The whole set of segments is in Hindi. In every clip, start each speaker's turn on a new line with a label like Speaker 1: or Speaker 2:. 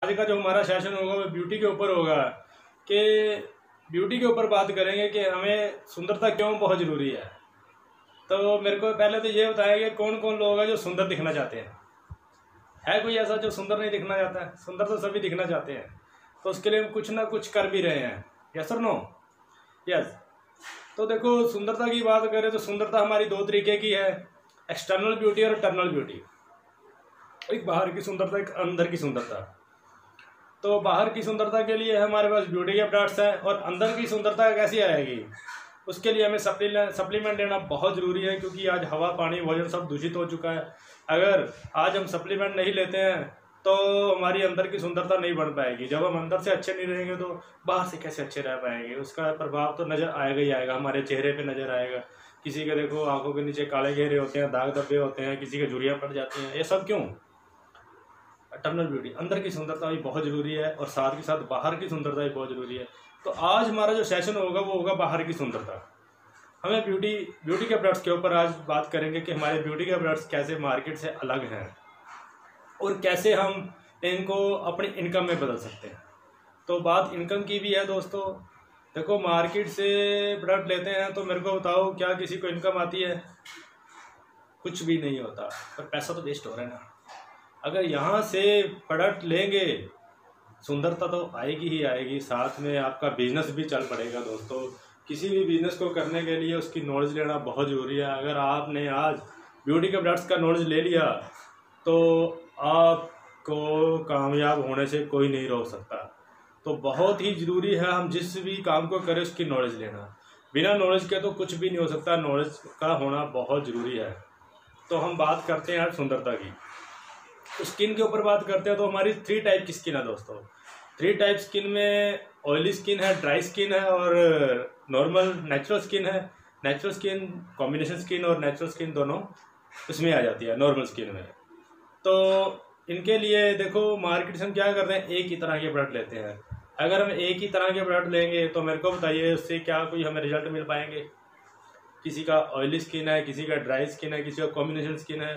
Speaker 1: आज का जो हमारा सेशन होगा वो ब्यूटी के ऊपर होगा कि ब्यूटी के ऊपर बात करेंगे कि हमें सुंदरता क्यों बहुत ज़रूरी है। तो मेरे को पहले तो ये बताया कि कौन कौन लोग हैं जो सुंदर दिखना चाहते हैं। है कोई ऐसा जो सुंदर नहीं दिखना चाहता है? सुंदर तो सभी दिखना चाहते हैं, तो उसके लिए हम कुछ ना कुछ कर भी रहे हैं। यस और नो? यस। तो देखो, सुंदरता की बात करें तो सुंदरता हमारी दो तरीके की है, एक्सटर्नल ब्यूटी और इंटरनल ब्यूटी। एक बाहर की सुंदरता, एक अंदर की सुंदरता। तो बाहर की सुंदरता के लिए हमारे पास ब्यूटी के प्रोडक्ट्स हैं, और अंदर की सुंदरता कैसी आएगी उसके लिए हमें सप्लीमेंट लेना बहुत ज़रूरी है, क्योंकि आज हवा, पानी, भोजन सब दूषित हो चुका है। अगर आज हम सप्लीमेंट नहीं लेते हैं तो हमारी अंदर की सुंदरता नहीं बन पाएगी। जब हम अंदर से अच्छे नहीं रहेंगे तो बाहर से कैसे अच्छे रह पाएंगे? उसका प्रभाव तो नज़र आएगा ही आएगा, हमारे चेहरे पे नज़र आएगा। किसी के देखो आंखों के नीचे काले घेरे होते हैं, दाग धब्बे होते हैं, किसी के झुर्रियाँ पड़ जाती हैं। ये सब क्यों? इंटरनल ब्यूटी, अंदर की सुंदरता भी बहुत ज़रूरी है, और साथ के साथ बाहर की सुंदरता भी बहुत ज़रूरी है। तो आज हमारा जो सेशन होगा वो होगा बाहर की सुंदरता। हमें ब्यूटी के प्रोडक्ट्स के ऊपर आज बात करेंगे कि हमारे ब्यूटी के प्रोडक्ट्स कैसे मार्केट से अलग हैं और कैसे हम इनको अपनी इनकम में बदल सकते हैं। तो बात इनकम की भी है दोस्तों। देखो, मार्केट से प्रोडक्ट लेते हैं तो मेरे को बताओ, क्या किसी को इनकम आती है? कुछ भी नहीं होता, पर पैसा तो वेस्ट हो रहा है ना। अगर यहाँ से प्रोडक्ट लेंगे, सुंदरता तो आएगी ही आएगी, साथ में आपका बिजनेस भी चल पड़ेगा दोस्तों। किसी भी बिजनेस को करने के लिए उसकी नॉलेज लेना बहुत ज़रूरी है। अगर आपने आज ब्यूटी के प्रोडक्ट्स का नॉलेज ले लिया तो आपको कामयाब होने से कोई नहीं रोक सकता। तो बहुत ही ज़रूरी है हम जिस भी काम को करें उसकी नॉलेज लेना। बिना नॉलेज के तो कुछ भी नहीं हो सकता, नॉलेज का होना बहुत ज़रूरी है। तो हम बात करते हैं आज सुंदरता की। तो स्किन के ऊपर बात करते हैं तो हमारी 3 टाइप की स्किन है दोस्तों। 3 टाइप स्किन में ऑयली स्किन है, ड्राई स्किन है और नॉर्मल नेचुरल स्किन है। नेचुरल स्किन, कॉम्बिनेशन स्किन और नेचुरल स्किन दोनों इसमें आ जाती है नॉर्मल स्किन में। तो इनके लिए देखो, मार्केट से हम क्या करते हैं, एक ही तरह के प्रोडक्ट लेते हैं। अगर हम एक ही तरह के प्रोडक्ट लेंगे तो मेरे को बताइए उससे क्या कोई हमें रिजल्ट मिल पाएंगे? किसी का ऑयली स्किन है, किसी का ड्राई स्किन है, किसी का कॉम्बिनेशन स्किन है।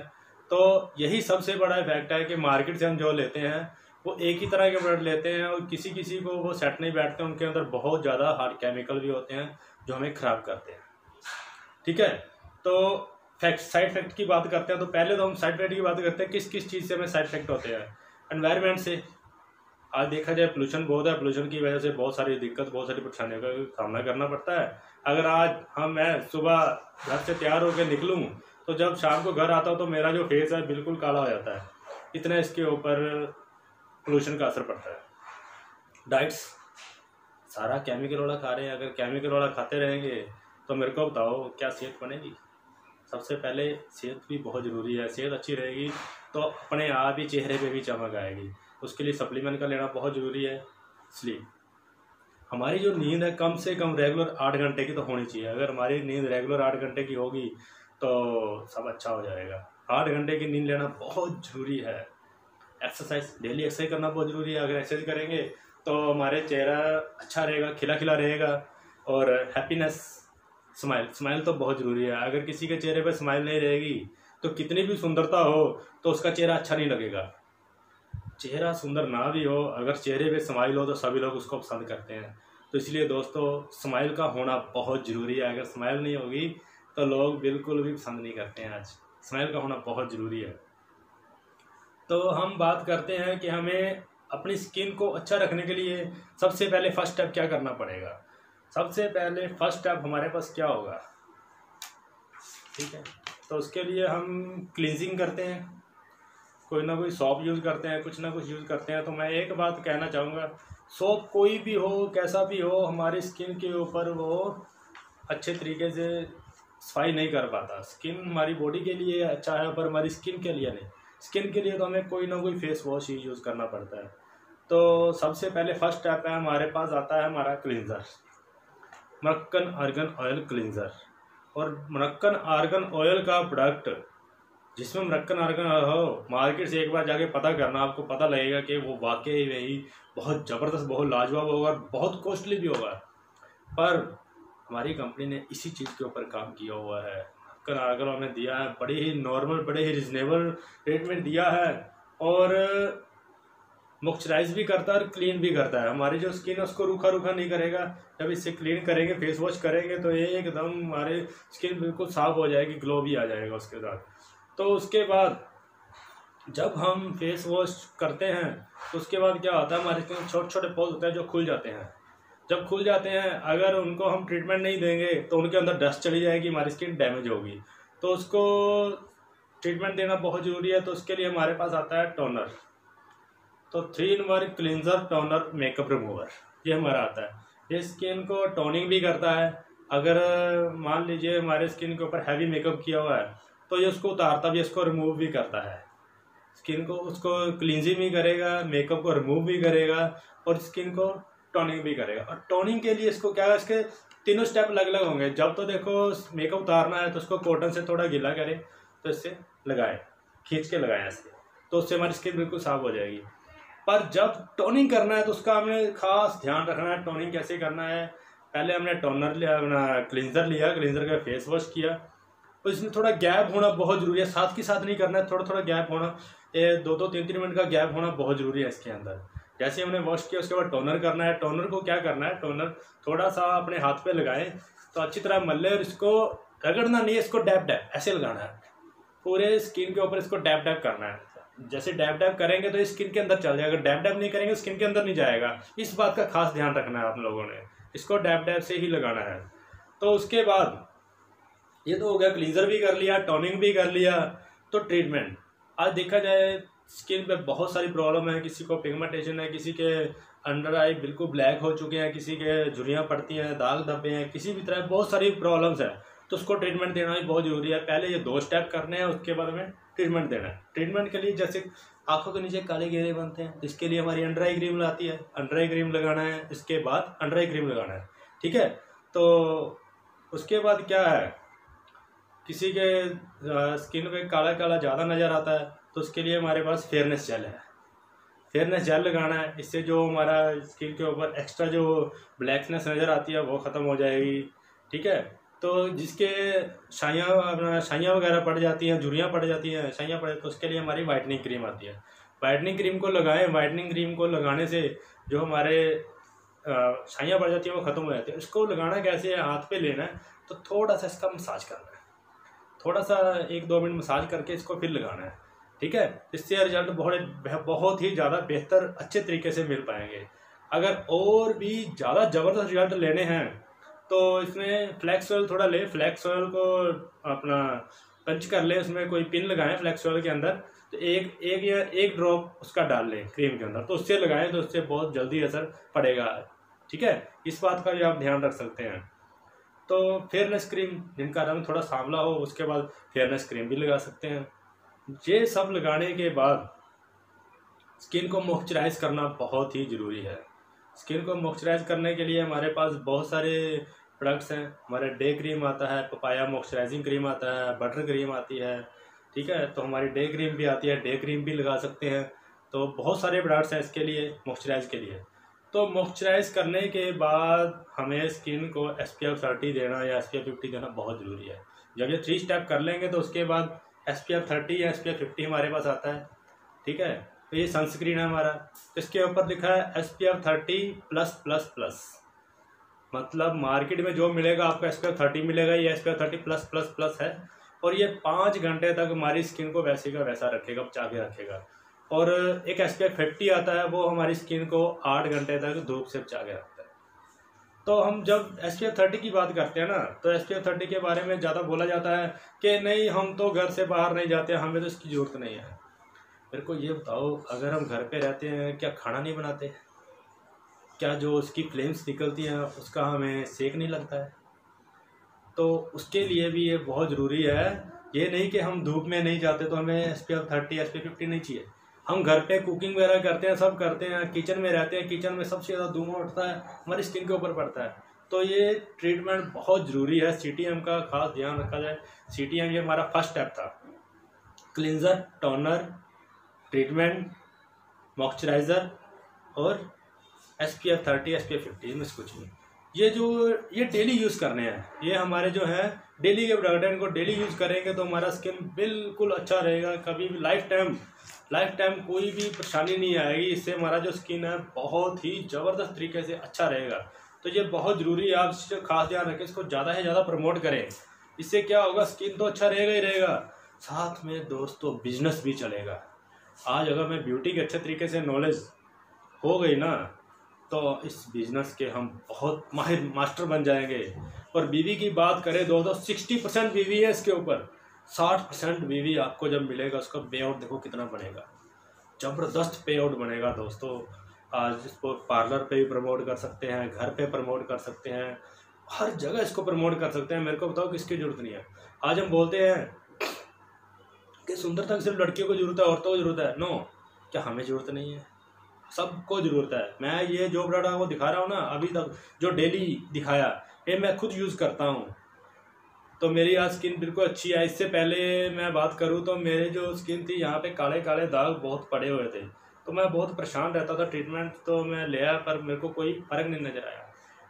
Speaker 1: तो यही सबसे बड़ा इफेक्ट है कि मार्केट से हम जो लेते हैं वो एक ही तरह के प्रोडक्ट लेते हैं, और किसी किसी को वो सेट नहीं बैठते, उनके अंदर बहुत ज़्यादा हार्ड केमिकल भी होते हैं जो हमें ख़राब करते हैं। ठीक है, तो साइड इफेक्ट की बात करते हैं। तो पहले तो हम साइड इफेक्ट की बात करते हैं, किस किस चीज़ से हमें साइड इफेक्ट होते हैं। एनवायरनमेंट से, आज देखा जाए पोल्यूशन बहुत है, पोल्यूशन की वजह से बहुत सारी दिक्कत, बहुत सारी परेशानियों का सामना करना पड़ता है। अगर आज मैं सुबह घर से तैयार होकर निकलूँ तो जब शाम को घर आता हूँ तो मेरा जो फेस है बिल्कुल काला हो जाता है, इतना इसके ऊपर पोल्यूशन का असर पड़ता है। डाइट्स सारा केमिकल वाला खा रहे हैं, अगर केमिकल वाला खाते रहेंगे तो मेरे को बताओ क्या सेहत बनेगी? सबसे पहले सेहत भी बहुत ज़रूरी है। सेहत अच्छी रहेगी तो अपने आप ही चेहरे पे भी चमक आएगी। उसके लिए सप्लीमेंट का लेना बहुत ज़रूरी है। स्लीप, हमारी जो नींद है कम से कम रेगुलर 8 घंटे की तो होनी चाहिए। अगर हमारी नींद रेगुलर 8 घंटे की होगी तो सब अच्छा हो जाएगा। 8 घंटे की नींद लेना बहुत ज़रूरी है। एक्सरसाइज, डेली एक्सरसाइज करना बहुत ज़रूरी है। अगर एक्सरसाइज करेंगे तो हमारे चेहरा अच्छा रहेगा, खिला खिला रहेगा, और हैप्पीनेस, स्माइल तो बहुत ज़रूरी है। अगर किसी के चेहरे पर स्माइल नहीं रहेगी तो कितनी भी सुंदरता हो तो उसका चेहरा अच्छा नहीं लगेगा। चेहरा सुंदर ना भी हो, अगर चेहरे पे स्माइल हो तो सभी लोग उसको पसंद करते हैं। तो इसलिए दोस्तों, स्माइल का होना बहुत ज़रूरी है। अगर स्माइल नहीं होगी तो लोग बिल्कुल भी पसंद नहीं करते हैं। आज स्माइल का होना बहुत ज़रूरी है। तो हम बात करते हैं कि हमें अपनी स्किन को अच्छा रखने के लिए सबसे पहले फर्स्ट स्टेप क्या करना पड़ेगा। सबसे पहले फर्स्ट स्टेप हमारे पास क्या होगा? ठीक है, तो उसके लिए हम क्लींजिंग करते हैं, कोई ना कोई सॉप यूज़ करते हैं, कुछ ना कुछ यूज़ करते हैं। तो मैं एक बात कहना चाहूँगा, सॉप कोई भी हो, कैसा भी हो, हमारी स्किन के ऊपर वो अच्छे तरीके से सफाई नहीं कर पाता। स्किन हमारी बॉडी के लिए अच्छा है पर हमारी स्किन के लिए नहीं। स्किन के लिए तो हमें कोई ना कोई फेस वॉश ही यूज़ करना पड़ता है। तो सबसे पहले फर्स्ट स्टेप है, हमारे पास आता है हमारा क्लींजर, मरक्कन आर्गन ऑयल क्लींजर। और मरक्कन आर्गन ऑयल का प्रोडक्ट जिसमें मरक्कन आर्गन हो, मार्केट से एक बार जाके पता करना, आपको पता लगेगा कि वो वाकई में ही बहुत ज़बरदस्त, बहुत लाजवाब होगा और बहुत कॉस्टली भी होगा। पर हमारी कंपनी ने इसी चीज़ के ऊपर काम किया हुआ है। मरक्कन आर्गन हमें दिया है, बड़ी ही नॉर्मल, बड़े ही रिजनेबल रेट में दिया है, और मॉइस्चराइज भी करता है और क्लीन भी करता है। हमारी जो स्किन है उसको रूखा रूखा नहीं करेगा। जब इससे क्लीन करेंगे, फेस वॉश करेंगे, तो ये एकदम हमारे स्किन बिल्कुल साफ हो जाएगी, ग्लो भी आ जाएगा उसके साथ। तो उसके बाद जब हम फेस वॉश करते हैं तो उसके बाद क्या होता है, हमारे स्किन छोटे छोटे पोर्स होते हैं जो खुल जाते हैं। जब खुल जाते हैं, अगर उनको हम ट्रीटमेंट नहीं देंगे तो उनके अंदर डस्ट चली जाएगी, हमारी स्किन डैमेज होगी। तो उसको ट्रीटमेंट देना बहुत ज़रूरी है। तो उसके लिए हमारे पास आता है टोनर। तो 3 in 1 cleanser toner makeup remover, ये हमारा आता है। ये स्किन को टोनिंग भी करता है। अगर मान लीजिए हमारे स्किन के ऊपर हैवी मेकअप किया हुआ है तो ये उसको उतारता भी, इसको रिमूव भी करता है। स्किन को उसको क्लींजिंग भी करेगा, मेकअप को रिमूव भी करेगा और स्किन को टोनिंग भी करेगा। और टोनिंग के लिए इसको क्या है, इसके तीनों स्टेप अलग अलग होंगे। जब तो देखो मेकअप उतारना है तो उसको कॉटन से थोड़ा गीला करें, तो इससे लगाएं, खींच के लगाएं ऐसे, तो उससे हमारी स्किन बिल्कुल साफ हो जाएगी। पर जब टोनिंग करना है तो उसका हमें खास ध्यान रखना है। टोनिंग कैसे करना है, पहले हमने टोनर लिया, अपना क्लींजर लिया, क्लींजर का फेस वॉश किया, तो इसमें थोड़ा गैप होना बहुत ज़रूरी है। साथ के साथ नहीं करना है, थोड़ा थोड़ा गैप होना, 2-3 मिनट का गैप होना बहुत ज़रूरी है इसके अंदर। जैसे हमने वॉश किया उसके बाद टोनर करना है। टोनर को क्या करना है, टोनर थोड़ा सा अपने हाथ पे लगाएं तो अच्छी तरह मल ले, और इसको रगड़ना नहीं है, इसको डैप डैप ऐसे लगाना है पूरे स्किन के ऊपर, इसको डैप डैप करना है। जैसे डैप डैप करेंगे तो स्किन के अंदर चल जाएगा, डैप डैप नहीं करेंगे स्किन के अंदर नहीं जाएगा। इस बात का खास ध्यान रखना है आप लोगों ने, इसको डैप डैप से ही लगाना है। तो उसके बाद ये तो हो गया, क्लींजर भी कर लिया, टोनिंग भी कर लिया। तो ट्रीटमेंट, आज देखा जाए स्किन पे बहुत सारी प्रॉब्लम है। किसी को पिगमेंटेशन है, किसी के अंडर आई बिल्कुल ब्लैक हो चुके हैं, किसी के झुर्रियाँ पड़ती हैं, दाग धब्बे हैं, किसी भी तरह बहुत सारी प्रॉब्लम्स है। तो उसको ट्रीटमेंट देना भी बहुत ज़रूरी है। पहले ये 2 स्टेप करने हैं, उसके बाद हमें ट्रीटमेंट देना है। ट्रीटमेंट के लिए जैसे आंखों के नीचे काले घेरे बनते हैं, तो इसके लिए हमारी अंडर आई क्रीम आती है, अंडर आई क्रीम लगाना है, इसके बाद अंडर आई क्रीम लगाना है, ठीक है। तो उसके बाद क्या है, किसी के स्किन पे काला काला ज़्यादा नज़र आता है तो उसके लिए हमारे पास फेयरनेस जेल है। फेयरनेस जेल लगाना है, इससे जो हमारा स्किन के ऊपर एक्स्ट्रा जो ब्लैकनेस नज़र आती है वो ख़त्म हो जाएगी, ठीक है। तो जिसके शाइयाँ वगैरह पड़ जाती हैं, झुर्रियाँ पड़ जाती हैं, शाइयाँ पड़, तो उसके लिए हमारी वाइटनिंग क्रीम आती है। वाइटनिंग क्रीम को लगाएं। वाइटनिंग क्रीम को लगाने से जो हमारे शाइयाँ पड़ जाती हैं वो ख़त्म हो जाती है। इसको लगाना कैसे है, हाथ पे लेना है, तो थोड़ा सा इसका मसाज करना है, थोड़ा सा 1-2 मिनट मसाज करके इसको फिर लगाना है, ठीक है। इससे रिजल्ट बहुत ही ज़्यादा बेहतर अच्छे तरीके से मिल पाएंगे। अगर और भी ज़्यादा ज़बरदस्त रिजल्ट लेने हैं तो इसमें फ्लैक्स ऑयल थोड़ा ले, फ्लैक्स ऑयल को अपना पंच कर ले, उसमें कोई पिन लगाएं फ्लैक्स ऑयल के अंदर, तो एक ड्रॉप उसका डाल लें क्रीम के अंदर, तो उससे लगाएं तो उससे बहुत जल्दी असर पड़ेगा, ठीक है। इस बात का भी आप ध्यान रख सकते हैं। तो फेयरनेस क्रीम, जिनका रंग थोड़ा सांवला हो, उसके बाद फेयरनेस क्रीम भी लगा सकते हैं। ये सब लगाने के बाद स्किन को मॉइस्चराइज करना बहुत ही ज़रूरी है। स्किन को मॉइस्चराइज करने के लिए हमारे पास बहुत सारे प्रोडक्ट्स हैं। हमारे डे क्रीम आता है, पपाया मॉइस्चराइजिंग क्रीम आता है, बटर क्रीम आती है, ठीक है। तो हमारी डे क्रीम भी आती है, डे क्रीम भी लगा सकते हैं। तो बहुत सारे प्रोडक्ट्स हैं इसके लिए, मॉइस्चराइज के लिए। तो मॉइस्चराइज करने के बाद हमें स्किन को SPF 30 देना या SPF 50 देना बहुत ज़रूरी है। जब ये 3 स्टेप कर लेंगे तो उसके बाद SPF 30 या SPF 50 हमारे पास आता है, ठीक है। तो ये सनस्क्रीन है हमारा, तो इसके ऊपर लिखा है SPF 30+++, मतलब मार्केट में जो मिलेगा आपको SPF 30 मिलेगा, ये SPF 30+++ है। और ये 5 घंटे तक हमारी स्किन को वैसे का वैसा रखेगा, बचा के रखेगा। और एक SPF 50 आता है, वो हमारी स्किन को 8 घंटे तक धूप से बचा के रखता है। तो हम जब SPF 30 की बात करते हैं ना, तो SPF 30 के बारे में ज़्यादा बोला जाता है कि नहीं हम तो घर से बाहर नहीं जाते, हमें तो इसकी ज़रूरत नहीं है। मेरे को ये बताओ, अगर हम घर पे रहते हैं क्या खाना नहीं बनाते? क्या जो उसकी फ्लेम्स निकलती हैं उसका हमें सेक नहीं लगता है? तो उसके लिए भी ये बहुत ज़रूरी है। ये नहीं कि हम धूप में नहीं जाते तो हमें SPF 30 SPF 50 नहीं चाहिए। हम घर पे कुकिंग वगैरह करते हैं, सब करते हैं, किचन में रहते हैं, किचन में सबसे ज़्यादा धुआं उठता है, हमारी स्किन के ऊपर पड़ता है। तो ये ट्रीटमेंट बहुत ज़रूरी है। CTM का खास ध्यान रखा जाए। CTM ये हमारा फर्स्ट स्टेप था, क्लींजर, टोनर, ट्रीटमेंट, मॉइस्चराइज़र और SPF 30 SPF 50 में कुछ नहीं। ये डेली यूज़ करने हैं, ये हमारे जो है डेली के प्रोडक्ट हैं, इनको डेली यूज़ करेंगे तो हमारा स्किन बिल्कुल अच्छा रहेगा, कभी भी लाइफ टाइम कोई भी परेशानी नहीं आएगी। इससे हमारा जो स्किन है बहुत ही ज़बरदस्त तरीके से अच्छा रहेगा। तो ये बहुत ज़रूरी है, आप इससे खास ध्यान रखें, इसको ज़्यादा से ज़्यादा प्रमोट करें। इससे क्या होगा, स्किन तो अच्छा रहेगा ही रहेगा, साथ में दोस्तों बिजनेस भी चलेगा। आज अगर मैं ब्यूटी के अच्छे तरीके से नॉलेज हो गई ना, तो इस बिज़नेस के हम बहुत माहिर मास्टर बन जाएंगे। और बीवी की बात करें दोस्तों, 60% बीवी है इसके ऊपर, 60% बीवी आपको जब मिलेगा उसका पे आउट देखो कितना बनेगा, ज़बरदस्त पे आउट बनेगा दोस्तों। आज इसको पार्लर पे भी प्रमोट कर सकते हैं, घर पे प्रमोट कर सकते हैं, हर जगह इसको प्रमोट कर सकते हैं। मेरे को बताओ किसकी ज़रूरत नहीं है। आज हम बोलते हैं कि सुंदरता सिर्फ लड़कियों को ज़रूरत है, औरतों को ज़रूरत है। नो, क्या हमें ज़रूरत नहीं है? सबको ज़रूरत है। मैं ये जो प्रोडक्ट आपको दिखा रहा हूँ ना, अभी तक जो डेली दिखाया, ये मैं खुद यूज़ करता हूँ, तो मेरी आज स्किन बिल्कुल अच्छी है। इससे पहले मैं बात करूँ तो मेरे जो स्किन थी यहाँ पे काले काले दाग बहुत पड़े हुए थे, तो मैं बहुत परेशान रहता था। ट्रीटमेंट तो मैं लिया पर मेरे को कोई फ़र्क नहीं नज़र आया।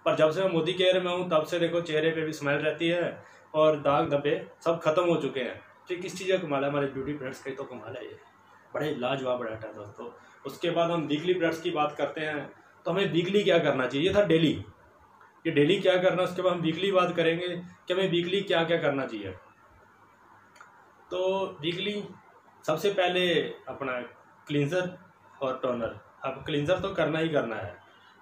Speaker 1: पर जब से मैं मोदी केयर में हूँ तब से देखो चेहरे पे भी स्माइल रहती है और दाग धब्बे सब खत्म हो चुके हैं। तो किस चीज़ का कमाल है, हमारे ब्यूटी प्रोडक्ट्स का ही तो कमाल है। ये बड़े लाजवाब प्रोडक्ट है दोस्तों। उसके बाद हम वीकली प्रोडक्ट्स की बात करते हैं, तो हमें वीकली क्या करना चाहिए। ये था डेली, ये डेली क्या करना, उसके बाद हम वीकली बात करेंगे कि हमें वीकली क्या क्या करना चाहिए। तो वीकली सबसे पहले अपना क्लींजर और टोनर। अब क्लींजर तो करना ही करना है।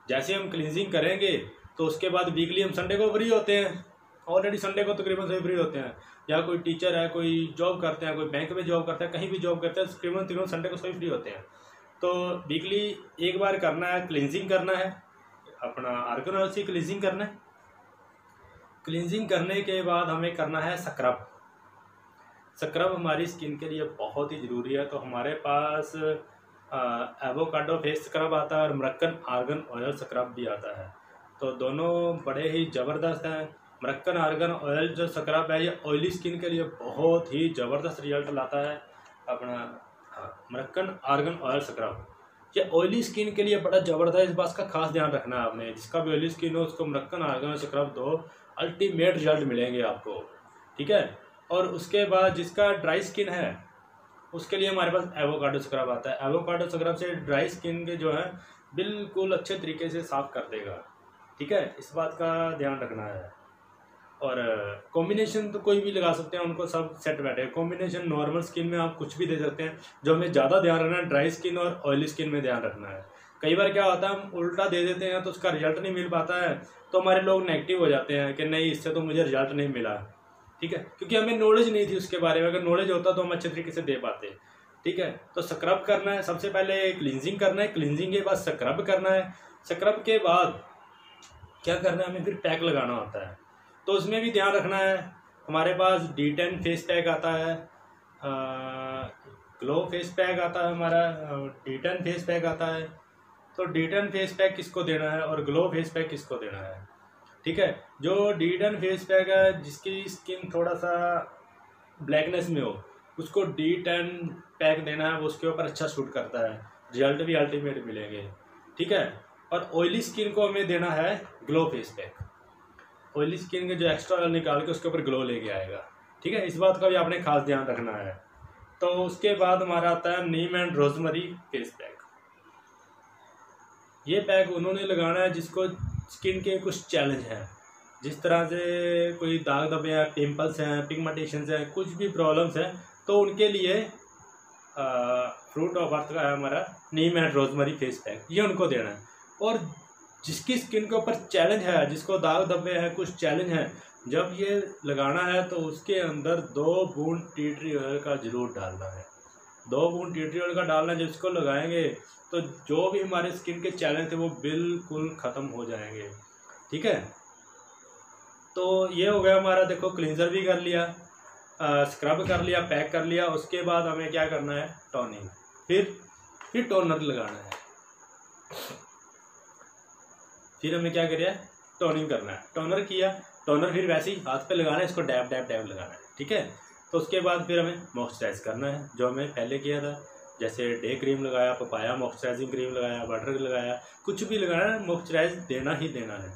Speaker 1: जैसे हम क्लींजिंग करेंगे तो उसके बाद वीकली हम संडे को फ्री होते हैं, ऑलरेडी संडे को तकरीबन सभी फ्री होते हैं। या कोई टीचर है, कोई जॉब करते हैं, कोई बैंक में जॉब करते हैं, कहीं भी जॉब करते हैं, तकरीबन संडे को सभी फ्री होते हैं। तो वीकली एक बार करना है, क्लींजिंग करना है, अपना आर्गन ऑयल से क्लींजिंग करना है। क्लींजिंग करने के बाद हमें करना है स्क्रब। स्क्रब हमारी स्किन के लिए बहुत ही ज़रूरी है। तो हमारे पास एवोकाडो फेस स्क्रब आता है और मरक्कन आर्गन ऑयल स्क्रब भी आता है। तो दोनों बड़े ही ज़बरदस्त हैं। मरक्कन आर्गन ऑयल जो स्क्रब है ये ऑयली स्किन के लिए बहुत ही ज़बरदस्त रिजल्ट लाता है। अपना मरक्कन आर्गन ऑयल स्क्रब ये ऑयली स्किन के लिए बड़ा ज़बरदस्त है। इस बात का खास ध्यान रखना है आपने। जिसका भी ऑयली स्किन हो उसको मरक्कन आर्गन स्क्रब दो, अल्टीमेट रिजल्ट मिलेंगे आपको, ठीक है। और उसके बाद जिसका ड्राई स्किन है उसके लिए हमारे पास एवोकाडो स्क्रब आता है। एवोकाडो स्क्रब से ड्राई स्किन के जो है बिल्कुल अच्छे तरीके से साफ़ कर देगा, ठीक है। इस बात का ध्यान रखना है। और कॉम्बिनेशन तो कोई भी लगा सकते हैं, उनको सब सेट बैठे। कॉम्बिनेशन नॉर्मल स्किन में आप कुछ भी दे सकते हैं। जो हमें ज़्यादा ध्यान रखना है ड्राई स्किन और ऑयली स्किन में ध्यान रखना है। कई बार क्या होता है हम उल्टा दे देते हैं तो उसका रिजल्ट नहीं मिल पाता है, तो हमारे लोग नेगेटिव हो जाते हैं कि नहीं इससे तो मुझे रिजल्ट नहीं मिला, ठीक है, क्योंकि हमें नॉलेज नहीं थी उसके बारे में। अगर नॉलेज होता तो हम अच्छे तरीके से दे पाते, ठीक है। तो स्क्रब करना है, सबसे पहले क्लींजिंग करना है, क्लींजिंग के बाद स्क्रब करना है, स्क्रब के बाद क्या करना है हमें फिर पैक लगाना होता है। तो उसमें भी ध्यान रखना है। हमारे पास D10 फेस पैक आता है, ग्लो फेस पैक आता है, हमारा D10 फेस पैक आता है। तो D10 फेस पैक किसको देना है और ग्लो फेस पैक किसको देना है, ठीक है। जो D10 फेस पैक है जिसकी स्किन थोड़ा सा ब्लैकनेस में हो उसको D10 पैक देना है, वो उसके ऊपर अच्छा शूट करता है, रिजल्ट भी अल्टीमेट मिलेंगे, ठीक है। और ऑयली स्किन को हमें देना है glow face pack. Oily skin के जो एक्स्ट्रा ऑयल निकाल के उसके ऊपर ग्लो लेके आएगा, ठीक है। इस बात का भी आपने खास ध्यान रखना है। तो उसके बाद हमारा आता है नीम एंड रोजमरी फेस पैक। ये पैक उन्होंने लगाना है जिसको स्किन के कुछ चैलेंज हैं, जिस तरह से कोई दाग धब्बे हैं, पिंपल्स हैं, पिगमेंटेशंस हैं, कुछ भी प्रॉब्लम्स हैं, तो उनके लिए फ्रूट ऑफ अर्थ का है हमारा नीम एंड रोजमरी फेस पैक, ये उनको देना है। और जिसकी स्किन के ऊपर चैलेंज है, जिसको दाग धब्बे हैं, कुछ चैलेंज हैं, जब ये लगाना है तो उसके अंदर 2 बूंद टी ट्री ऑयल का जरूर डालना है। 2 बूंद टी ट्री ऑयल का डालना है, जब इसको लगाएंगे तो जो भी हमारे स्किन के चैलेंज थे वो बिल्कुल ख़त्म हो जाएंगे, ठीक है। तो ये हो गया हमारा, देखो क्लींजर भी कर लिया, स्क्रब कर लिया, पैक कर लिया। उसके बाद हमें क्या करना है, टोनिंग, फिर टोनर लगाना है। फिर हमें क्या करिए, टोनिंग करना है। टोनर किया, टोनर फिर वैसे ही हाथ पे लगाना है, इसको डैब डैब डैब लगाना है, ठीक है। तो उसके बाद फिर हमें मॉइस्चराइज करना है, जो हमें पहले किया था। जैसे डे क्रीम लगाया, पपाया मॉइस्चराइजिंग क्रीम लगाया, बटर लगाया, कुछ भी लगाना है, मॉइस्चराइज देना ही देना है।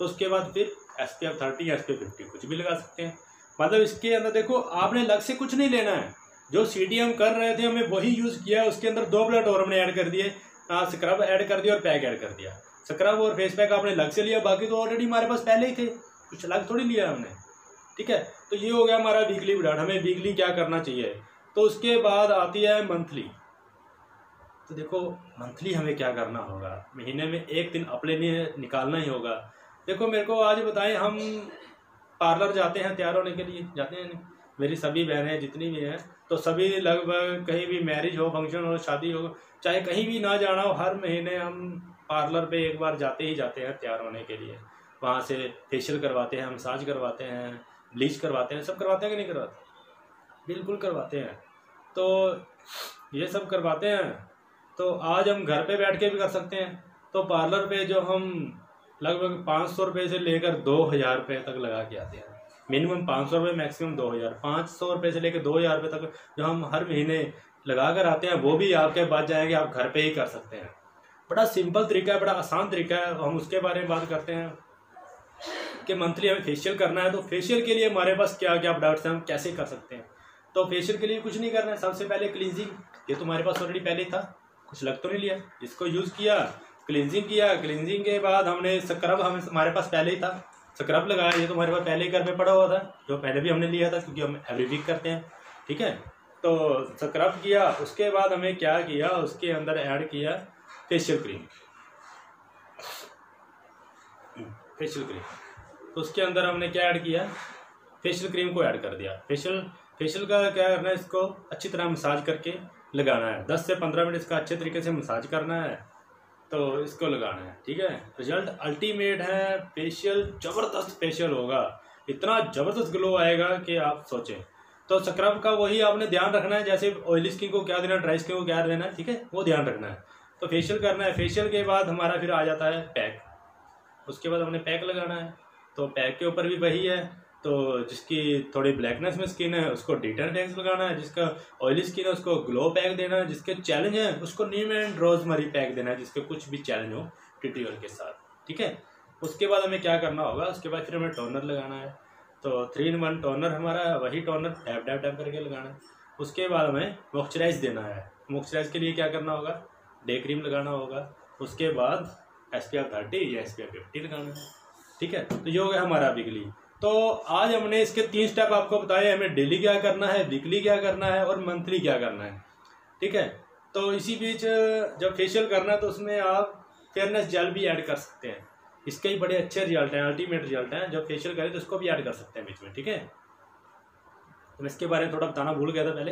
Speaker 1: तो उसके बाद फिर SPF 30 या SPF 50 कुछ भी लगा सकते हैं। मतलब इसके अंदर देखो आपने अलग से कुछ नहीं लेना है, जो CTM कर रहे थे हमने वही यूज़ किया। उसके अंदर 2 प्रोडक्ट और हमने ऐड कर दिए, स्क्रब ऐड कर दिया और पैक ऐड कर दिया। स्क्रब और फेस पैक आपने अलग से लिया, बाकी तो ऑलरेडी हमारे पास पहले ही थे, कुछ अलग थोड़ी लिया हमने, ठीक है। तो ये हो गया हमारा वीकली प्रोडक्ट, हमें वीकली क्या करना चाहिए। तो उसके बाद आती है मंथली। तो देखो मंथली हमें क्या करना होगा, महीने में एक दिन अपने लिए निकालना ही होगा। देखो मेरे को आज बताएं, हम पार्लर जाते हैं तैयार होने के लिए, जाते हैं नहीं? मेरी सभी बहनें जितनी भी हैं तो सभी लगभग कहीं भी मैरिज हो, फंक्शन हो, शादी हो, चाहे कहीं भी ना जाना हो, हर महीने हम पार्लर पे एक बार जाते ही जाते हैं तैयार होने के लिए। वहाँ से फेशियल करवाते हैं, मसाज करवाते हैं, ब्लीच करवाते हैं, सब करवाते हैं कि नहीं करवाते? बिल्कुल करवाते हैं। तो ये सब करवाते हैं। तो आज हम घर पे बैठ के भी कर सकते हैं। तो पार्लर पे जो हम लगभग 500 रुपये से लेकर 2000 रुपये तक लगा के आते हैं। मिनिमम 500 रुपये, मैक्सिमम 2000। 500 रुपये से लेकर 2000 रुपये तक जो हम हर महीने लगा कर आते हैं, वो भी आपके बच जाएंगे, आप घर पे ही कर सकते हैं। बड़ा सिंपल तरीका है, बड़ा आसान तरीका है। हम उसके बारे में बात करते हैं कि मंथली हमें फेशियल करना है। तो फेशियल के लिए हमारे पास क्या क्या प्रोडक्ट्स हैं, हम कैसे कर सकते हैं। तो फेशियल के लिए कुछ नहीं करना है, सबसे पहले क्लींजिंग। ये तो हमारे पास ऑलरेडी पहले था, कुछ लग तो नहीं लिया, इसको यूज़ किया, क्लींजिंग किया। क्लींजिंग के बाद हमने स्क्रब, हमारे पास पहले ही था, स्क्रब लगाया। ये तो हमारे पास पहले ही घर में पड़ा हुआ था, जो पहले भी हमने लिया था, क्योंकि हम एवरी वीक करते हैं, ठीक है। तो स्क्रब किया, उसके बाद हमें क्या किया, उसके अंदर ऐड किया फेशियल क्रीम। फेशियल क्रीम, तो उसके अंदर हमने क्या ऐड किया, फेशियल क्रीम को ऐड कर दिया। फेशियल का क्या करना है, इसको अच्छी तरह मसाज करके लगाना है। 10 से 15 मिनट इसका अच्छे तरीके से मसाज करना है, तो इसको लगाना है, ठीक है। रिजल्ट अल्टीमेट है, फेशियल ज़बरदस्त फेशियल होगा, इतना ज़बरदस्त ग्लो आएगा कि आप सोचें। तो स्क्रब का वही आपने ध्यान रखना है, जैसे ऑयली स्किन को क्या देना, ड्राई स्किन को क्या देना है, ठीक है, वो ध्यान रखना है। तो फेशियल करना है। फेशियल के बाद हमारा फिर आ जाता है पैक। उसके बाद हमने पैक लगाना है। तो पैक के ऊपर भी वही है, तो जिसकी थोड़ी ब्लैकनेस में स्किन है उसको डिटेन पैक लगाना है, जिसका ऑयली स्किन है उसको ग्लो पैक देना है, जिसके चैलेंज है उसको नीम एंड रोजमरी पैक देना है, जिसके कुछ भी चैलेंज हो ट्यूटोरियल के साथ, ठीक है। उसके बाद हमें क्या करना होगा, उसके बाद फिर हमें टोनर लगाना है। तो 3-in-1 टोनर हमारा वही टोनर डैप डैप डैप करके लगाना है। उसके बाद हमें मॉइस्चराइज देना है। मॉइस्चराइज के लिए क्या करना होगा, डे क्रीम लगाना होगा। उसके बाद SPF 30 या SPF 50 लगाना है, ठीक है। तो ये हो गया हमारा वीकली। तो आज हमने इसके 3 स्टेप आपको बताए, हमें डेली क्या करना है, वीकली क्या करना है और मंथली क्या करना है, ठीक है। तो इसी बीच जब फेशियल करना है तो उसमें आप फेयरनेस जेल भी ऐड कर सकते हैं, इसके ही बड़े अच्छे रिजल्ट हैं, अल्टीमेट रिजल्ट हैं। जब फेशियल करें तो इसको भी ऐड कर सकते हैं बीच में, ठीक है। तो मैं इसके बारे में थोड़ा बताना भूल गया था पहले,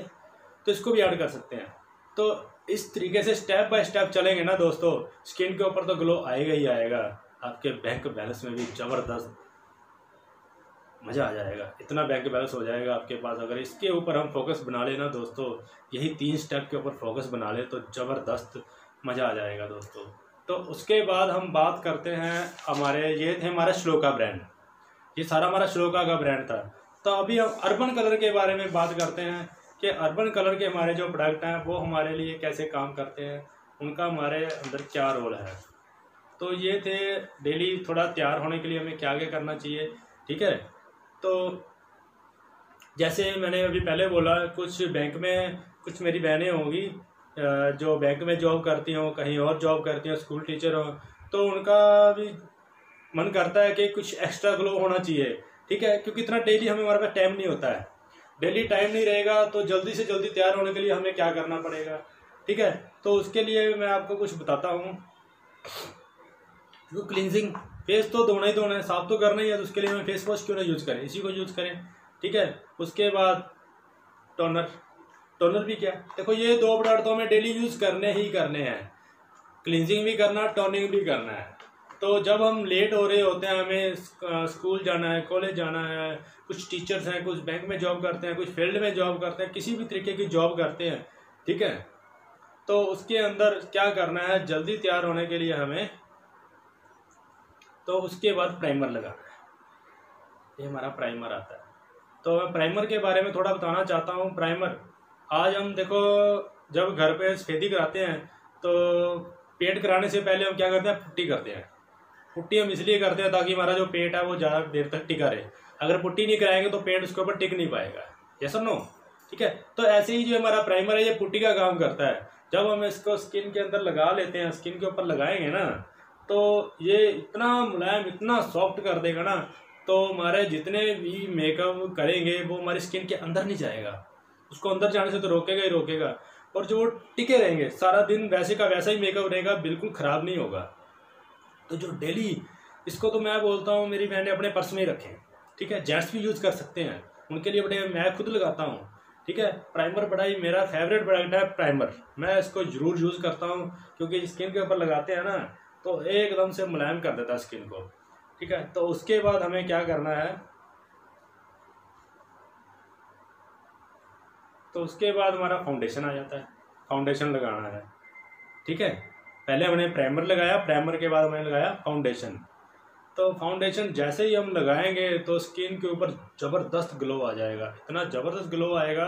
Speaker 1: तो इसको भी ऐड कर सकते हैं। तो इस तरीके से स्टेप बाय स्टेप चलेंगे ना दोस्तों, स्किन के ऊपर तो ग्लो आएगा ही आएगा, आपके बैंक बैलेंस में भी ज़बरदस्त मज़ा आ जाएगा। इतना बैंक बैलेंस हो जाएगा आपके पास, अगर इसके ऊपर हम फोकस बना लेना दोस्तों, यही 3 स्टेप के ऊपर फोकस बना ले तो ज़बरदस्त मज़ा आ जाएगा दोस्तों। तो उसके बाद हम बात करते हैं, ये थे हमारा श्लोका ब्रांड, ये सारा हमारा श्लोका का ब्रांड था। तो अभी हम अर्बन कलर के बारे में बात करते हैं कि अर्बन कलर के हमारे जो प्रोडक्ट हैं वो हमारे लिए कैसे काम करते हैं, उनका हमारे अंदर क्या रोल है। तो ये थे डेली थोड़ा तैयार होने के लिए हमें क्या क्या करना चाहिए, ठीक है। तो जैसे मैंने अभी पहले बोला, कुछ बैंक में कुछ मेरी बहनें होंगी जो बैंक में जॉब करती हों, कहीं और जॉब करती हों, स्कूल टीचर हों, तो उनका भी मन करता है कि कुछ एक्स्ट्रा ग्लो होना चाहिए, ठीक है। क्योंकि इतना डेली हमारे पास टाइम नहीं होता है, डेली टाइम नहीं रहेगा, तो जल्दी से जल्दी तैयार होने के लिए हमें क्या करना पड़ेगा, ठीक है। तो उसके लिए मैं आपको कुछ बताता हूँ। तो क्लींजिंग, फेस तो धोना ही धोना है, साफ तो करना ही है, तो उसके लिए हमें फेस वॉश क्यों ना यूज़ करें, इसी को यूज़ करें, ठीक है। उसके बाद टोनर भी क्या, देखो ये 2 प्रोडक्ट तो हमें डेली यूज़ करने ही करने हैं, क्लींजिंग भी करना, टोनिंग भी करना है। तो जब हम लेट हो रहे होते हैं, हमें स्कूल जाना है, कॉलेज जाना है, कुछ टीचर्स हैं, कुछ बैंक में जॉब करते हैं, कुछ फील्ड में जॉब करते हैं, किसी भी तरीके की जॉब करते हैं, ठीक है। तो उसके अंदर क्या करना है, जल्दी तैयार होने के लिए हमें, तो उसके बाद प्राइमर लगाना है। ये हमारा प्राइमर आता है। तो मैं प्राइमर के बारे में थोड़ा बताना चाहता हूँ। प्राइमर आज हम देखो, जब घर पे सफेदी कराते हैं तो पेंट कराने से पहले हम क्या करते हैं, पुट्टी करते हैं, पुट्टी हम इसलिए करते हैं ताकि हमारा जो पेट है वो ज़्यादा देर तक टिका रहे। अगर पुट्टी नहीं कराएंगे तो पेट उसके ऊपर टिक नहीं पाएगा। यस और नो? ठीक है। तो ऐसे ही जो हमारा प्राइमर है ये पुट्टी का काम करता है। जब हम इसको स्किन के अंदर लगा लेते हैं, स्किन के ऊपर लगाएंगे ना, तो ये इतना मुलायम, इतना सॉफ्ट कर देगा ना, तो हमारे जितने भी मेकअप करेंगे वो हमारी स्किन के अंदर नहीं जाएगा, उसको अंदर जाने से तो रोकेगा ही रोकेगा। और जो टिके रहेंगे सारा दिन, वैसे का वैसा ही मेकअप रहेगा, बिल्कुल ख़राब नहीं होगा। तो जो डेली, इसको तो मैं बोलता हूँ मेरी बहनें अपने पर्स में ही रखें। ठीक है। जेंट्स भी यूज़ कर सकते हैं, उनके लिए बड़े, मैं खुद लगाता हूँ। ठीक है। प्राइमर बड़ा ही मेरा फेवरेट प्रोडक्ट है प्राइमर। मैं इसको ज़रूर यूज़ करता हूँ क्योंकि स्किन के ऊपर लगाते हैं ना तो एकदम से मुलायम कर देता है स्किन को। ठीक है। तो उसके बाद हमें क्या करना है, तो उसके बाद हमारा फाउंडेशन आ जाता है। फाउंडेशन लगाना है। ठीक है। पहले हमने प्राइमर लगाया, प्राइमर के बाद हमने लगाया फाउंडेशन। तो फाउंडेशन जैसे ही हम लगाएंगे तो स्किन के ऊपर ज़बरदस्त ग्लो आ जाएगा, इतना ज़बरदस्त ग्लो आएगा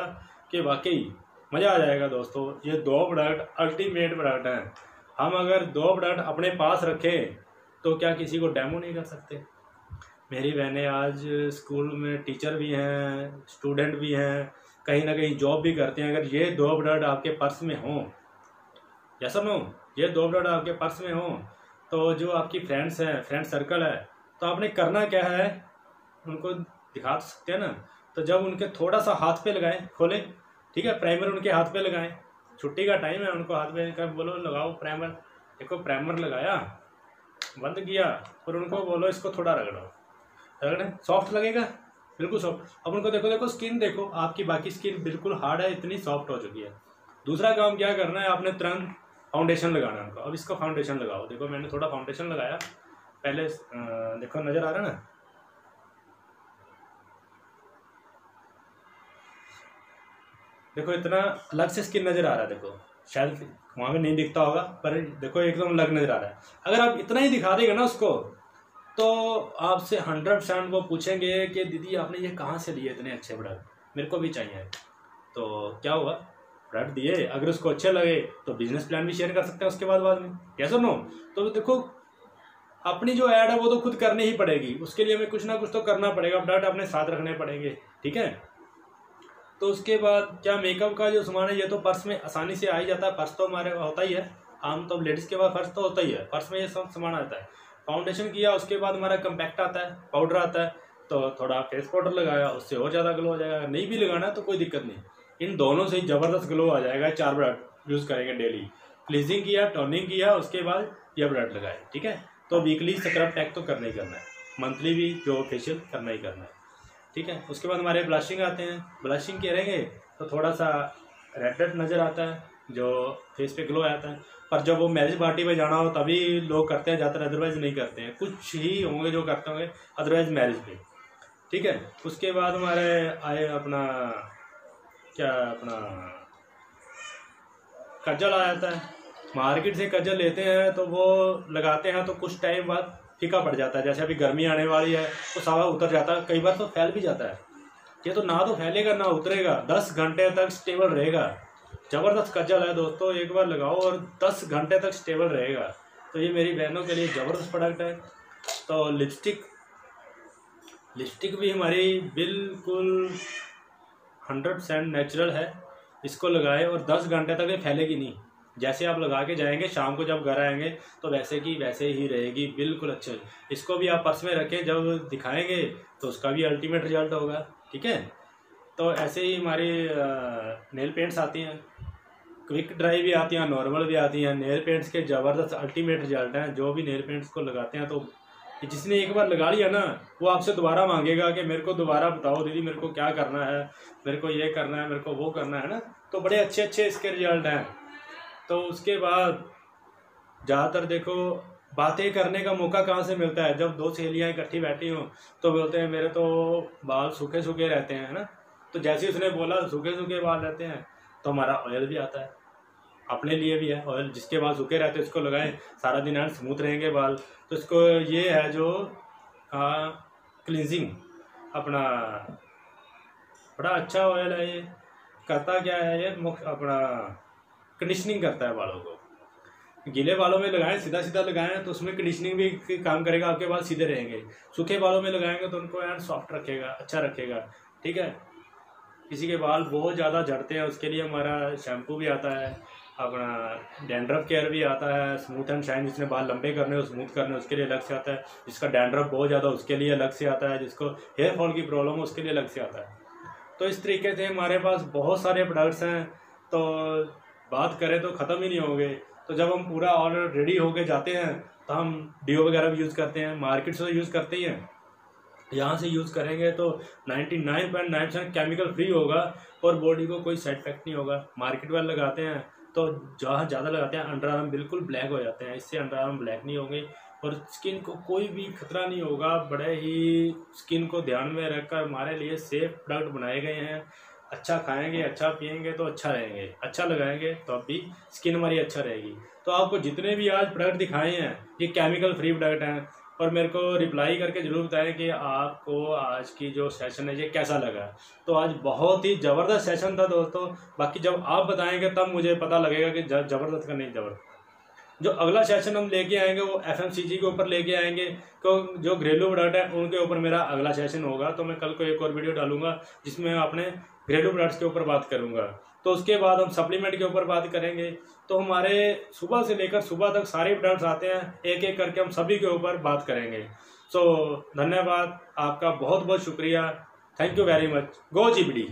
Speaker 1: कि वाकई मज़ा आ जाएगा। दोस्तों ये दो प्रोडक्ट अल्टीमेट प्रोडक्ट हैं। हम अगर दो प्रोडक्ट अपने पास रखें तो क्या किसी को डेमो नहीं कर सकते? मेरी बहनें आज स्कूल में टीचर भी हैं, स्टूडेंट भी हैं, कहीं ना कहीं जॉब भी करते हैं। अगर ये दो प्रोडक्ट आपके पर्स में हों, या समझो ये दो प्रोडक्ट आपके पर्स में हों, तो जो आपकी फ्रेंड्स हैं, फ्रेंड सर्कल है, तो आपने करना क्या है, उनको दिखा सकते हैं ना। तो जब उनके थोड़ा सा हाथ पे लगाएं, खोलें, ठीक है, प्राइमर उनके हाथ पे लगाएं, छुट्टी का टाइम है, उनको हाथ पे बोलो लगाओ प्राइमर। देखो प्राइमर लगाया, बंद किया, और उनको बोलो इसको थोड़ा रगड़ो, रगड़ें, सॉफ्ट लगेगा, बिल्कुल सॉफ्ट। अब उनको देखो, देखो स्किन देखो, आपकी बाकी स्किन बिल्कुल हार्ड है, इतनी सॉफ्ट हो चुकी है। दूसरा काम क्या करना है, आपने तुरंत फाउंडेशन लगाना है उनको। अब इसका फाउंडेशन लगाओ। देखो मैंने थोड़ा फाउंडेशन लगाया पहले, देखो नज़र आ रहा है ना, देखो इतना अलग से स्किन नज़र आ रहा है। देखो शायद वहाँ पे नहीं दिखता होगा, पर देखो एकदम अलग नज़र आ रहा है। अगर आप इतना ही दिखा देगा ना उसको, तो आपसे 100% वो पूछेंगे कि दीदी आपने ये कहाँ से लिए इतने अच्छे प्रोडक्ट, मेरे को भी चाहिए। तो क्या होगा, प्रोडक्ट दिए, अगर उसको अच्छे लगे तो बिजनेस प्लान भी शेयर कर सकते हैं उसके बाद में। कैसा नो? तो देखो अपनी जो ऐड है वो तो खुद करनी ही पड़ेगी, उसके लिए हमें कुछ ना कुछ तो करना पड़ेगा, प्रोडक्ट अपने साथ रखने पड़ेंगे। ठीक है। तो उसके बाद क्या, मेकअप का जो सामान है ये तो पर्स में आसानी से आ ही जाता है। पर्स तो हमारे होता ही है, आम तो लेडीज़ के पास पर्स तो होता ही है, पर्स में ये सब सामान आता है। फाउंडेशन किया, उसके बाद हमारा कम्पैक्ट आता है, पाउडर आता है, तो थोड़ा फेस पाउडर लगाया, उससे और ज़्यादा ग्लो हो जाएगा। नहीं भी लगाना तो कोई दिक्कत नहीं, इन दोनों से ही ज़बरदस्त ग्लो आ जाएगा। 4 प्रोडक्ट यूज़ करेंगे डेली, क्लीजिंग किया, टोनिंग किया, उसके बाद यह प्रोडक्ट लगाए। ठीक है। तो वीकली स्क्रब पैक तो करना ही करना है, मंथली भी जो फेशियल करना ही करना है। ठीक है। उसके बाद हमारे ब्लशिंग आते हैं। ब्लशिंग करेंगे तो थोड़ा सा रेड रेड नज़र आता है, जो फेस पे ग्लो आता है। पर जब वो मैरिज पार्टी पे जाना हो तभी लोग करते हैं ज़्यादातर, अदरवाइज नहीं करते हैं। कुछ ही होंगे जो करते होंगे, अदरवाइज मैरिज पे। ठीक है। उसके बाद हमारे आए अपना क्या, अपना कजल आ जाता है। मार्केट से कजल लेते हैं तो वो लगाते हैं तो कुछ टाइम बाद फीका पड़ जाता है। जैसे अभी गर्मी आने वाली है तो सावा उतर जाता है, कई बार तो फैल भी जाता है। ये तो ना तो फैलेगा ना उतरेगा, 10 घंटे तक स्टेबल रहेगा। ज़बरदस्त कजल है दोस्तों, एक बार लगाओ और 10 घंटे तक स्टेबल रहेगा। तो ये मेरी बहनों के लिए ज़बरदस्त प्रोडक्ट है। तो लिपस्टिक भी हमारी बिल्कुल 100% नेचुरल है। इसको लगाए और 10 घंटे तक ये फैलेगी नहीं। जैसे आप लगा के जाएंगे, शाम को जब घर आएंगे तो वैसे की वैसे ही रहेगी, बिल्कुल अच्छे। इसको भी आप पर्स में रखें, जब दिखाएंगे तो उसका भी अल्टीमेट रिजल्ट होगा। ठीक है। तो ऐसे ही हमारी नेल पेंट्स आती हैं, क्विक ड्राई भी आती हैं, नॉर्मल भी आती हैं। नेल पेंट्स के ज़बरदस्त अल्टीमेट रिजल्ट हैं। जो भी नेल पेंट्स को लगाते हैं तो जिसने एक बार लगा लिया ना, वो आपसे दोबारा मांगेगा कि मेरे को दोबारा बताओ दीदी, मेरे को क्या करना है, मेरे को ये करना है, मेरे को वो करना है ना। तो बड़े अच्छे अच्छे इसके रिजल्ट हैं। तो उसके बाद ज़्यादातर देखो बातें करने का मौका कहाँ से मिलता है, जब 2 सहेलियाँ इकट्ठी बैठी हों तो बोलते हैं मेरे तो बाल सूखे सूखे रहते हैं, है ना। तो जैसे उसने बोला सूखे सूखे बाल रहते हैं, तो हमारा ऑयल भी आता है, अपने लिए भी है ऑयल। जिसके बाल सूखे रहते हैं उसको लगाएं, सारा दिन एंड स्मूथ रहेंगे बाल। तो इसको ये है जो क्लींजिंग, अपना बड़ा अच्छा ऑयल है ये। करता क्या है ये, अपना कंडीशनिंग करता है बालों को। गीले बालों में लगाएं, सीधा सीधा लगाएं तो उसमें कंडीशनिंग भी काम करेगा, आपके बाल सीधे रहेंगे। सूखे बालों में लगाएंगे तो उनको यार सॉफ्ट रखेगा, अच्छा रखेगा, ठीक है। किसी के बाल बहुत ज़्यादा झड़ते हैं, उसके लिए हमारा शैम्पू भी आता है, अपना डैंड्रफ केयर भी आता है, स्मूथ एंड शाइन, जिसने बाल लंबे करने हो, स्मूथ करने, उसके लिए अलग से आता है। जिसका डैंड्रफ बहुत ज़्यादा उसके लिए अलग से आता है, जिसको हेयर फॉल की प्रॉब्लम हो उसके लिए अलग से आता है। तो इस तरीके से हमारे पास बहुत सारे प्रोडक्ट्स हैं, तो बात करें तो ख़त्म ही नहीं होंगे। तो जब हम पूरा ऑर्डर रेडी होके जाते हैं तो हम डीओ वगैरह भी यूज़ करते हैं, मार्केट से तो यूज़ करते ही हैं, यहाँ से यूज़ करेंगे तो 99.9% केमिकल फ्री होगा और बॉडी को कोई साइड इफेक्ट नहीं होगा। मार्केट वाले लगाते हैं तो जहाँ ज़्यादा लगाते हैं अंडर आर्म बिल्कुल ब्लैक हो जाते हैं, इससे अंडर आर्म ब्लैक नहीं होंगे और स्किन को कोई भी खतरा नहीं होगा। बड़े ही स्किन को ध्यान में रखकर हमारे लिए सेफ प्रोडक्ट बनाए गए हैं। अच्छा खाएंगे, अच्छा पिएंगे तो अच्छा रहेंगे, अच्छा लगाएंगे तो अब भी स्किन हमारी अच्छा रहेगी। तो आपको जितने भी आज प्रोडक्ट दिखाए हैं ये केमिकल फ्री प्रोडक्ट हैं, और मेरे को रिप्लाई करके ज़रूर बताएं कि आपको आज की जो सेशन है ये कैसा लगा। तो आज बहुत ही ज़बरदस्त सेशन था दोस्तों। बाकी जब आप बताएंगे तब मुझे पता लगेगा कि ज़बरदस्त का नहीं ज़बरदस्त। जो अगला सेशन हम लेके आएंगे वो FMCG के ऊपर लेके आएंगे, तो जो घरेलू प्रोडक्ट है उनके ऊपर मेरा अगला सेशन होगा। तो मैं कल को एक और वीडियो डालूंगा जिसमें अपने घरेलू प्रोडक्ट्स के ऊपर बात करूंगा। तो उसके बाद हम सप्लीमेंट के ऊपर बात करेंगे। तो हमारे सुबह से लेकर सुबह तक सारे प्रोडक्ट्स आते हैं, एक एक करके हम सभी के ऊपर बात करेंगे। सो धन्यवाद, आपका बहुत बहुत शुक्रिया, thank you very much. Go GBD।